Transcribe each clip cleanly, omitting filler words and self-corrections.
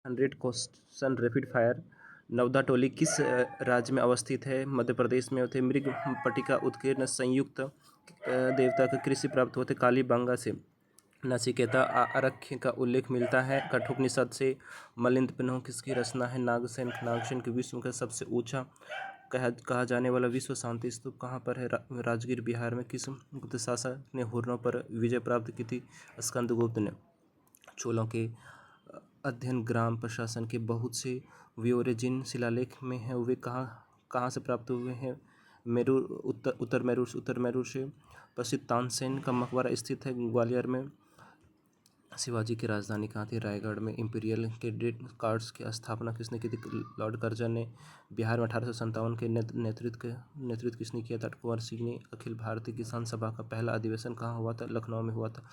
100 question rapid fire. नवदा टोली किस राज्य में अवस्थित है? मध्य प्रदेश में होते। मृग पटिका उत्कीर्ण संयुक्त देवता के कृषि प्राप्त होते कालीबंगा से। नचिकेता आरक्य का उल्लेख मिलता है कठोपनिषद से। मलिंद पिन्हो किसकी रचना है? नागसेन। नागसेन के विश्व का सबसे ऊंचा कहा जाने वाला विश्व शांति स्तूप कहाँ पर है? राजगीर बिहार में। किस गुप्त शासक ने हुर्रों पर विजय प्राप्त की थी? स्कंदगुप्त ने। चोलों के अध्ययन ग्राम प्रशासन के बहुत से ब्यौरे जिन शिलालेख में हैं वे कहाँ से प्राप्त हुए हैं? मेरू उत्तर मेरू से। प्रसिद्ध तानसेन का मकबरा स्थित है ग्वालियर में। शिवाजी की राजधानी कहाँ थी? रायगढ़ में। इंपीरियल कैडेट कार्ड्स की स्थापना किसने की थी? लॉर्ड कर्जन ने। बिहार में 1857 के नेतृत्व किसने किया था? कुंवर सिंह ने। अखिल भारतीय किसान सभा का पहला अधिवेशन कहाँ हुआ था? लखनऊ में हुआ था।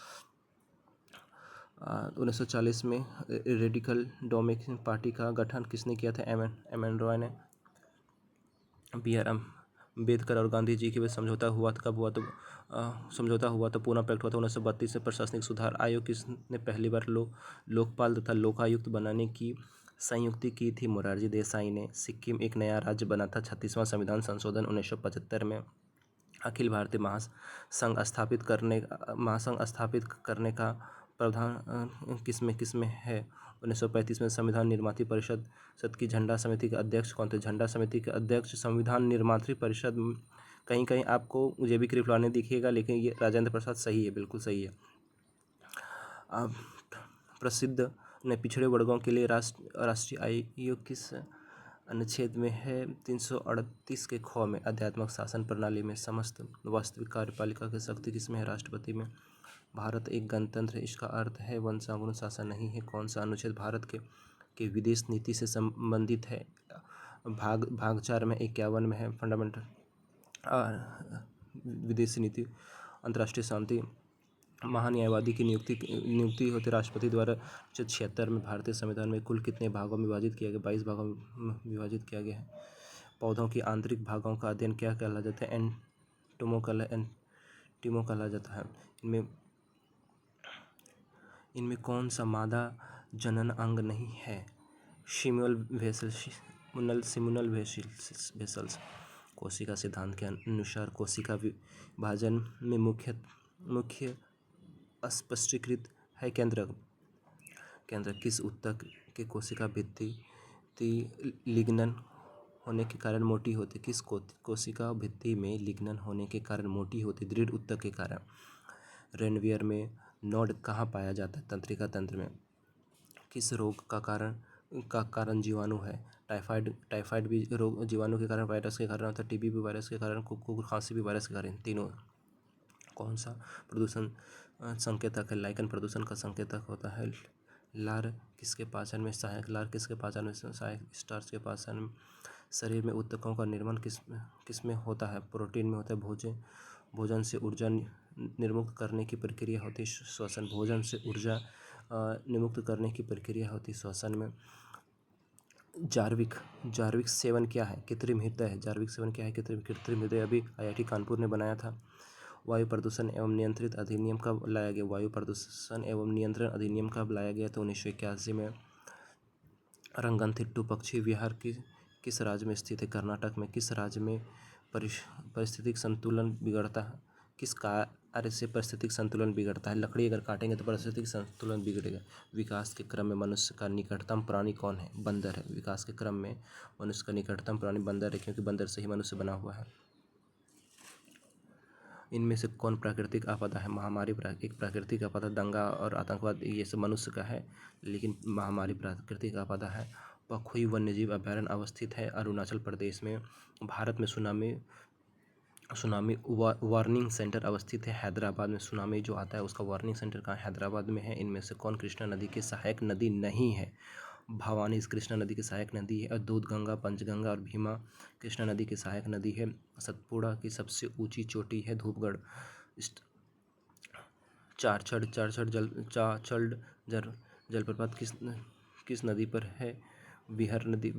1940 में रेडिकल डेमोक्रेटिक पार्टी का गठन किसने किया था? एम एन रॉय ने। बी आर अम्बेडकर और गांधी जी के बीच समझौता हुआ था, कब हुआ? तो समझौता हुआ तो पुनः प्रकट हुआ था 1932 में। प्रशासनिक सुधार आयोग किसने पहली बार लोकपाल तथा लोकायुक्त बनाने की संयुक्ति की थी? मोरारजी देसाई ने। सिक्किम एक नया राज्य बना था 36वां संविधान संशोधन 1975 में। अखिल भारतीय महासंघ स्थापित करने का प्रावधान किसमें है? 1935 में। संविधान निर्मात्री परिषद की झंडा समिति के अध्यक्ष कौन थे? झंडा समिति के अध्यक्ष संविधान निर्मात्री परिषद। कहीं कहीं आपको JB कृपलानी दिखेगा, लेकिन ये राजेंद्र प्रसाद सही है, बिल्कुल सही है। प्रसिद्ध ने पिछड़े वर्गों के लिए राष्ट्रीय आयोग किस अनुच्छेद में है? 338 के ख में। आध्यात्मिक शासन प्रणाली में समस्त वास्तविक कार्यपालिका की शक्ति किसमें है? राष्ट्रपति में। भारत एक गणतंत्र है, इसका अर्थ है वंशानुगत शासन नहीं है। कौन सा अनुच्छेद भारत के विदेश नीति से संबंधित है? भाग 4 में। 51 में है फंडामेंटल विदेशी नीति। अंतर्राष्ट्रीय शांति महान्यायवादी की नियुक्ति होती राष्ट्रपति द्वारा। 76 में। भारतीय संविधान में कुल कितने भागों में विभाजित किया गया? 22 भागों में विभाजित किया गया है। पौधों की आंतरिक भागों का अध्ययन क्या कहला जाता है? एंटोमो कहला जाता है। इनमें कौन सा मादा जनन अंग नहीं है? सिमुलल वेसल्स। कोशिका सिद्धांत के अनुसार कोशिका विभाजन में मुख्य स्पष्टीकृत है केंद्रक। किस ऊतक के कोशिका भित्ति लिग्नन होने के कारण मोटी होती? किस कोशिका भित्ति में लिग्नन होने के कारण मोटी होती? दृढ़ ऊतक के कारण। रेनवियर में नोड कहाँ पाया जाता है? तंत्रिका तंत्र में। किस रोग का कारण जीवाणु है? टाइफाइड भी रोग जीवाणु के कारण, वायरस के कारण होता है। TB भी वायरस के कारण, कुकुर खांसी भी वायरस के कारण। तीनों। कौन सा प्रदूषण संकेतक है? लाइकन प्रदूषण का संकेतक होता है। लार किसके पाचन में सहायक? स्टार्च के पाचन। शरीर में ऊतकों का निर्माण किस में होता है? प्रोटीन में होता है। भोजन से ऊर्जा निर्मुक्त करने की प्रक्रिया होती है श्वसन। भोजन से ऊर्जा निर्मुक्त करने की प्रक्रिया होती है श्वसन में। जार्विक सेवन क्या है? कृत्रिम हृदय है। जार्विक सेवन क्या है? कृत्रिम हृदय। अभी IIT कानपुर ने बनाया था। वायु प्रदूषण एवं नियंत्रित अधिनियम कब लाया गया? वायु प्रदूषण एवं नियंत्रण अधिनियम कब लाया गया? तो 1981 में। रंगनथिट्टू पक्षी विहार किस राज्य में स्थित है? कर्नाटक में। किस राज्य में पारिस्थितिक संतुलन बिगड़ता है? किस कार्य से पारिस्थितिक संतुलन बिगड़ता है? लकड़ी अगर काटेंगे तो पारिस्थितिक संतुलन बिगड़ेगा। विकास के क्रम में मनुष्य का निकटतम प्राणी कौन है? बंदर है। विकास के क्रम में मनुष्य का निकटतम प्राणी बंदर है, क्योंकि बंदर से ही मनुष्य बना हुआ है। इनमें से कौन प्राकृतिक आपदा है? महामारी एक प्राकृतिक आपदा। दंगा और आतंकवाद ये सब मनुष्य का है, लेकिन महामारी प्राकृतिक आपदा है। पखुई वन्यजीव अभयारण्य अवस्थित है अरुणाचल प्रदेश में। भारत में सुनामी वार्निंग सेंटर अवस्थित है हैदराबाद में। सुनामी जो आता है उसका वार्निंग सेंटर कहाँ? हैदराबाद में है। इनमें से कौन कृष्णा नदी की सहायक नदी नहीं है? भवानी कृष्णा नदी की सहायक नदी है। और दूधगंगा, पंचगंगा और भीमा कृष्णा नदी की सहायक नदी है। सतपुड़ा की सबसे ऊंची चोटी है धूपगढ़। चाचड़ जलप्रपात किस नदी पर है? विहर नदी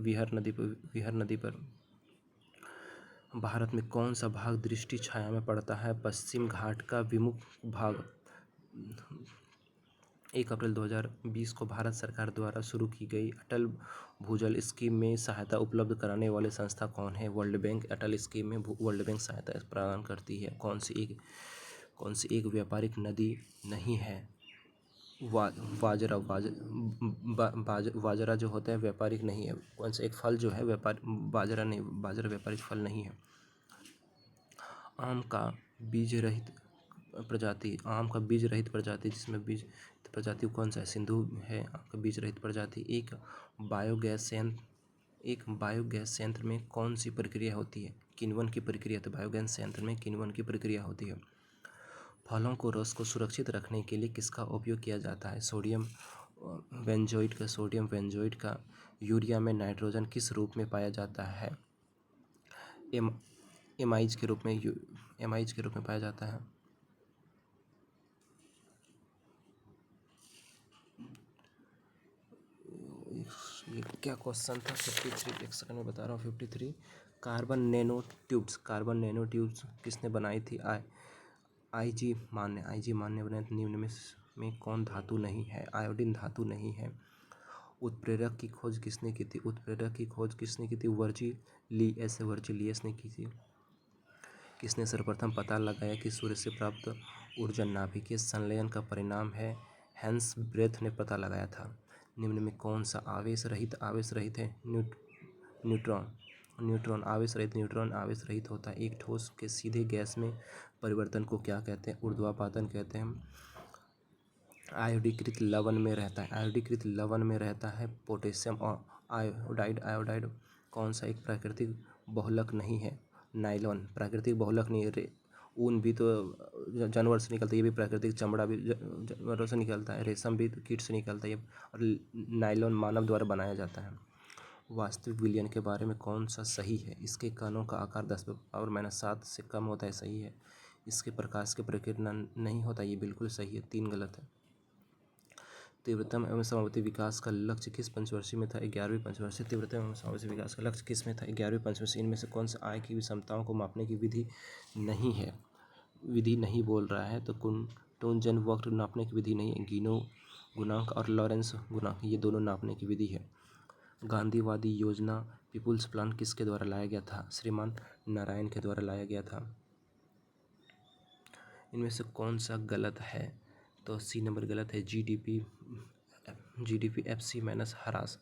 पर। भारत में कौन सा भाग दृष्टि छाया में पड़ता है? पश्चिम घाट का विमुख भाग। 1 अप्रैल 2020 को भारत सरकार द्वारा शुरू की गई अटल भूजल स्कीम में सहायता उपलब्ध कराने वाली संस्था कौन है? World bank. अटल स्कीम में वर्ल्ड बैंक सहायता प्रदान करती है। कौन सी एक व्यापारिक नदी नहीं है? बाजरा जो होता है व्यापारिक नहीं है। कौन सा एक फल जो है बाजरा नहीं, बाजरा व्यापारिक फल नहीं है। आम का बीज रहित प्रजाति जिसमें बीज प्रजाति कौन सा है? सिंधु है आम का बीज रहित प्रजाति। एक बायोगैस संयंत्र में कौन सी प्रक्रिया होती है? किण्वन की प्रक्रिया। तो बायोगैस संयंत्र में किण्वन की प्रक्रिया होती है। फलों को रस को सुरक्षित रखने के लिए किसका उपयोग किया जाता है? सोडियम बेंजोइट का। यूरिया में नाइट्रोजन किस रूप में पाया जाता है? एमाइड के रूप में पाया जाता है। ये क्या क्वेश्चन था? 53, एक सेकंड में बता रहा हूँ। 53 कार्बन नैनो ट्यूब्स किसने बनाई थी? आईजी मान्य बनाए। निम्न में कौन धातु नहीं है? आयोडीन धातु नहीं है। उत्प्रेरक की खोज किसने की थी? वर्जिलियस ने की थी। किसने सर्वप्रथम पता लगाया कि सूर्य से प्राप्त ऊर्जा नाभिकीय संलयन का परिणाम है? हैंस ब्रेथ ने पता लगाया था। निम्न में कौन सा आवेश रहित है? न्यूट्रॉन। आवेश रहित होता है। एक ठोस के सीधे गैस में परिवर्तन को क्या कहते हैं? ऊर्ध्वापातन कहते हैं। आयोडीकृत लवण में रहता है पोटेशियम और आयोडाइड। कौन सा एक प्राकृतिक बहुलक नहीं है? नायलॉन प्राकृतिक बहुलक नहीं है। ऊन भी तो जानवर से निकलता है, ये भी प्राकृतिक। चमड़ा भी जानवरों से निकलता है। रेशम भी तो कीट से निकलता है। और नायलॉन मानव द्वारा बनाया जाता है। वास्तविक विलयन के बारे में कौन सा सही है? इसके कणों का आकार 10⁻⁷ से कम होता है, सही है। इसके प्रकाश के प्रकीर्णन नहीं होता, ये बिल्कुल सही है। 3 गलत है। तीव्रतम एवं समावर्ती विकास का लक्ष्य किस पंचवर्षीय में था? 11वीं पंचवर्षीय। तीव्रतम एवं समावर्ती विकास का लक्ष्य किस में था? 11वीं पंचवर्षीय। इनमें से कौन सा आय की विषमताओं को मापने की विधि नहीं बोल रहा है? तो कुंटोंजन वक्र नापने की विधि नहीं है। गिनो गुणांक और लॉरेंस गुणांक, ये दोनों नापने की विधि है। गांधीवादी योजना पीपुल्स प्लान किसके द्वारा लाया गया था? श्रीमान नारायण के द्वारा लाया गया था। इनमें से कौन सा गलत है? तो सी नंबर गलत है। जीडीपी एफसी माइनस ह्रास।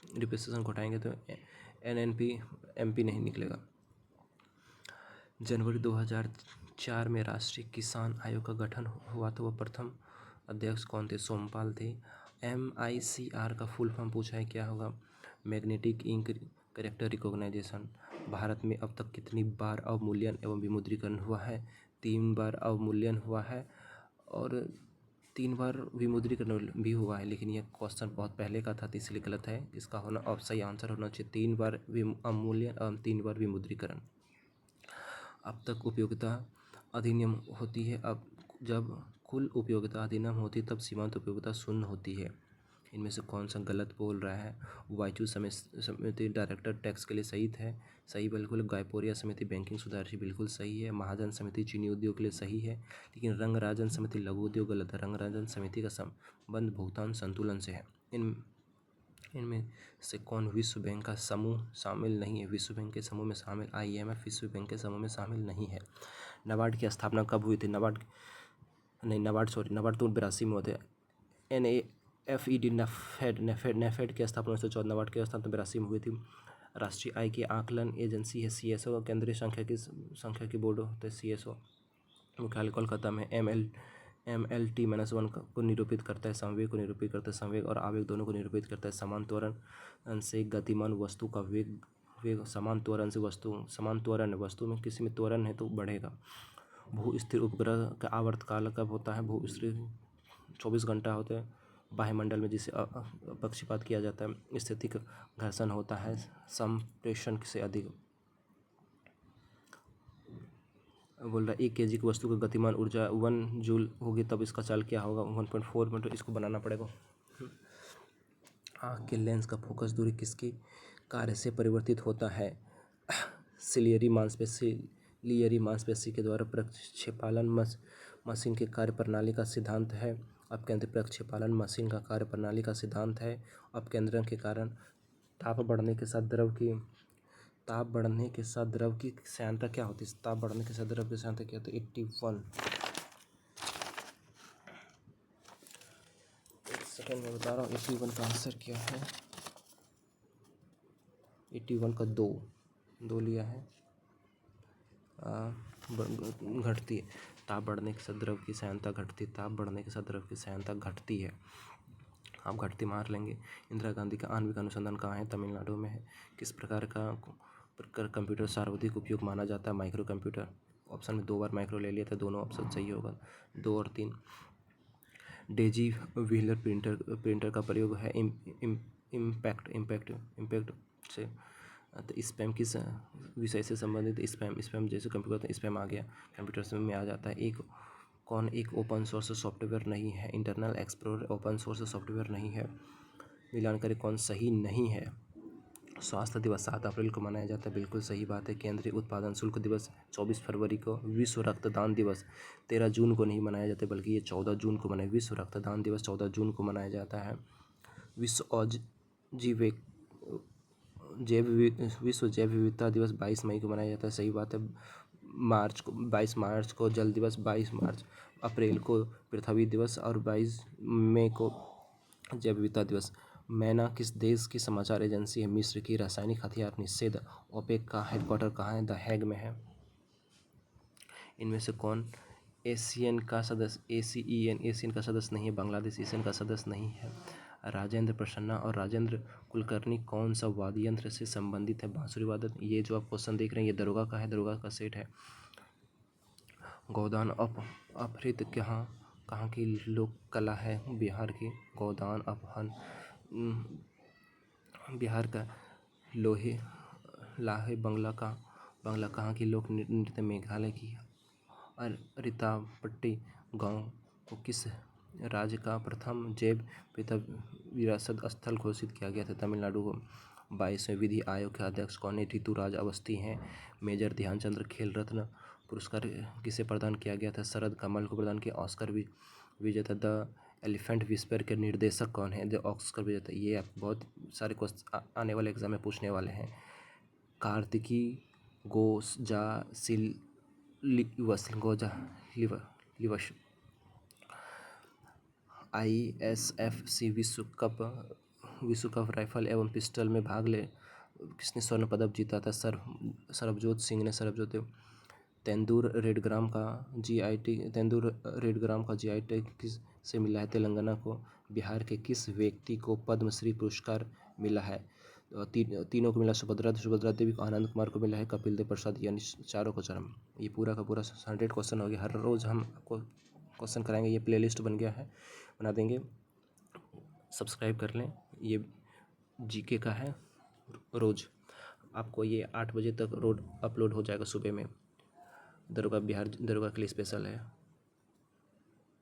डिप्रेसिएशन घटाएंगे तो एनएनपी एमपी नहीं निकलेगा। जनवरी 2004 में राष्ट्रीय किसान आयोग का गठन हुआ था। वह प्रथम अध्यक्ष कौन थे? सोमपाल थे। MICR का फुल फॉर्म पूछा है, क्या होगा? Magnetic ink character recognization. Bharat में अब तक कितनी बार अवमूल्यन एवं विमुद्रीकरण हुआ है? 3 बार अवमूल्यन हुआ है और 3 बार विमुद्रीकरण भी हुआ है, लेकिन यह क्वेश्चन बहुत पहले का था तो इसलिए गलत है। इसका होना अब सही आंसर होना चाहिए 3 बार अवमूल्यन एवं 3 बार विमुद्रीकरण। अब तक उपयोगिता अधिनियम होती है अब जब कुल उपयोगिता अधिनियम होती है तब सीमांत उपयोगिता शून्य होती है। इनमें से कौन सा गलत बोल रहा है? वाइचू समिति डायरेक्टर टैक्स के लिए सही बिल्कुल। गायपोरिया समिति बैंकिंग सुधार से बिल्कुल सही है। महाजन समिति चीनी उद्योग के लिए सही है, लेकिन रंगराजन समिति लघु उद्योग गलत है। रंगराजन समिति का संबंध भुगतान संतुलन से है। इनमें से कौन विश्व बैंक का समूह शामिल नहीं है? विश्व बैंक के समूह में शामिल IMF विश्व बैंक के समूह में शामिल नहीं है। नाबार्ड की स्थापना कब हुई थी? नाबार्ड तो 82 में होते। NAFED नेफेड की स्थापना 1914। नाबार्ड की स्थापना 82 में हुई थी। राष्ट्रीय आय की आकलन एजेंसी है CSO। केंद्रीय संख्या की बोर्ड होते हैं CSO। मुख्यालय कोलकाता में। MLT-1 को निरूपित करता है संवेग को निरूपित करता है संवेग और आवेग दोनों को निरूपित करता है। समान त्वरण से गतिमान वस्तु का वेग समान त्वरण वस्तु में किसी में त्वरण है तो बढ़ेगा। भू स्थिर उपग्रह का आवर्तकाल कब होता है? भू स्थिर 24 घंटा होते हैं वायुमंडल में, जिसे पक्षपात किया जाता है। स्थितिक घर्षण होता है संप्रेषण से अधिक। बोल रहा है 1 kg की वस्तु की गतिमान ऊर्जा 1 जूल होगी, तब इसका चाल क्या होगा? 1.4 मीटर। इसको बनाना पड़ेगा। आँख के लेंस का फोकस दूरी किसके कार्य से परिवर्तित होता है? सिलियरी मांसपेशी के द्वारा प्रक्षेपालन मशीन के कार्य प्रणाली का सिद्धांत है। अपकेंद्री प्रक्षेपालन मशीन का कार्यप्रणाली का सिद्धांत है। अपकेंद्रण के कारण ताप बढ़ने के साथ द्रव की श्यानता क्या होती है? ताप बढ़ने के साथ द्रव की श्यानता क्या होती है? 81। एक सेकेंड में बता रहा हूँ 81 का आंसर क्या है। 81 का दो लिया है। घटती है। ताप बढ़ने के साथ द्रव की श्यानता घटती है। ताप बढ़ने के साथ द्रव की श्यानता घटती है। आप घटती मार लेंगे। इंदिरा गांधी का आणविक अनुसंधान कहाँ है? तमिलनाडु में है। किस प्रकार कंप्यूटर सर्वाधिक उपयोग माना जाता है? Micro computer. ऑप्शन में 2 बार माइक्रो ले लिया था, दोनों ऑप्शन सही होगा, 2 और 3। डेजी व्हीलर प्रिंटर का प्रयोग है इम्पैक्ट से। तो स्पैम किस विषय से संबंधित? स्पैम जैसे कंप्यूटर स्पैम आ गया, कंप्यूटर में आ जाता है। एक ओपन सोर्स सॉफ्टवेयर नहीं है? Internal explorer open source software नहीं है। मिलान करें कौन सही नहीं है? स्वास्थ्य दिवस 7 अप्रैल को मनाया जाता है, बिल्कुल सही बात है। केंद्रीय उत्पादन शुल्क दिवस 24 फरवरी को। विश्व रक्तदान दिवस 13 जून को नहीं मनाया जाता, बल्कि ये 14 जून को मनाया। विश्व रक्तदान दिवस 14 जून को मनाया जाता है। विश्व जैव विविधता दिवस 22 मई को मनाया जाता है, सही बात है। 22 मार्च को जल दिवस, 22 मार्च अप्रैल को पृथ्वी दिवस और 22 मई को जैव विविधता दिवस। मैना किस देश की समाचार एजेंसी है? मिस्र की। रासायनिक हथियार निषेध ओपेक का हेडक्वार्टर कहाँ है? द हैग में है। इनमें से कौन एशियन का सदस्य नहीं है? बांग्लादेश एशियन का सदस्य नहीं है। राजेंद्र प्रसन्ना और राजेंद्र कुलकर्णी कौन सा वाद्य यंत्र से संबंधित है? बांसुरी वादन। ये जो आप क्वेश्चन देख रहे हैं ये दरोगा का है, दरोगा का सेट है। गोदान अपहृत कहाँ की लोक कला है? बिहार की। गोदान अपहन बिहार का। लाहे बंगला कहाँ की लोक नृत्य? मेघालय की। रितापट्टी गांव को किस राज्य का प्रथम जैव विरासत स्थल घोषित किया गया था? तमिलनाडु को। 22वें विधि आयोग के अध्यक्ष कौन है? ऋतुराज अवस्थी हैं। मेजर ध्यानचंद खेल रत्न पुरस्कार किसे प्रदान किया गया था? शरद कमल को प्रदान किया। ऑस्कर विजेता द एलिफेंट विस्पर के निर्देशक कौन है? द ऑस्कर विजेता। ये आप बहुत सारे क्वेश्चन आने वाले एग्जाम में पूछने वाले हैं। कार्तिकी गोजालिवस ISFC विश्व कप राइफल एवं पिस्टल में भाग ले किसने स्वर्ण पदक जीता था? सरबजोत सिंह ने। तेंदूर रेड ग्राम का GI टैग किस से मिला है? तेलंगाना को। बिहार के किस व्यक्ति को पद्मश्री पुरस्कार मिला है? तीनों को मिला। सुभद्रा देवी को, आनंद कुमार को मिला है, कपिल देव प्रसाद, यानी चारों को चरम। ये पूरा का पूरा 100 क्वेश्चन हो गया। हर रोज़ हम आपको क्वेश्चन कराएंगे। ये प्लेलिस्ट बन गया है, बना देंगे, सब्सक्राइब कर लें। ये GK का है। रोज़ आपको ये 8 बजे तक अपलोड हो जाएगा सुबह में। दरोगा के लिए स्पेशल है।